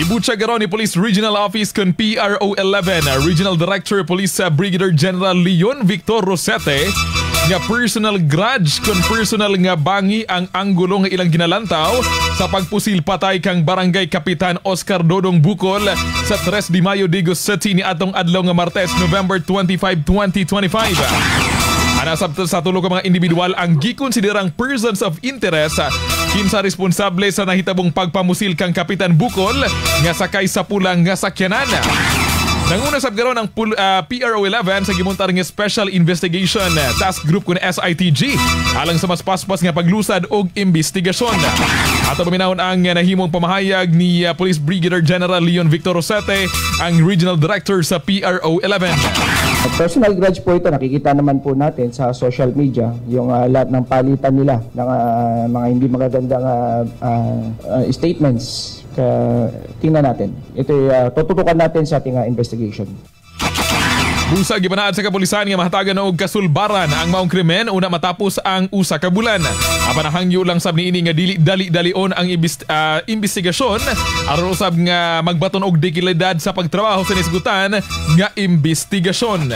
Ibutsa ni Police Regional Office kon PRO 11 Regional Director Police Brigadier General Leon Victor Rosete nga personal grudge kon personal nga bangi ang anggulo nga ilang ginalantaw sa pagpusil patay kang Barangay Kapitan Oscar Dodong Bukol sa 3 de Mayo, Digos City ni atong adlaw nga Martes, November 25, 2025. Anasab sa tulo ka mga individual ang gikonsiderang persons of interest kinsa responsable sa nahitabong pagpamusil kang Kapitan Bukol nga sakay sa pulang nga sakyanan. Nanguna sab karon ang PRO 11 sa gimontar nga Special Investigation Task Group kun SITG alang sa mas paspas nga paglusad og investigasyon. Ato paminahon ang nahimong pamahayag ni Police Brigadier General Leon Victor Rosete, ang Regional Director sa PRO 11. Personal grudge po ito, nakikita naman po natin sa social media yung lahat ng palitan nila ng mga hindi magagandang statements. Tingnan natin. Ito tututukan natin sa ating investigation. Busa gibanaad sa kapulisan nga mahatagan og kasulbaran ang maong krimen una matapos ang usa ka bulan. Apan hangyo lang sab niini nga dali-dalion ang investigasyon aron usab nga magbaton og dekilidad sa pagtrabaho sa nisgutan nga investigasyon.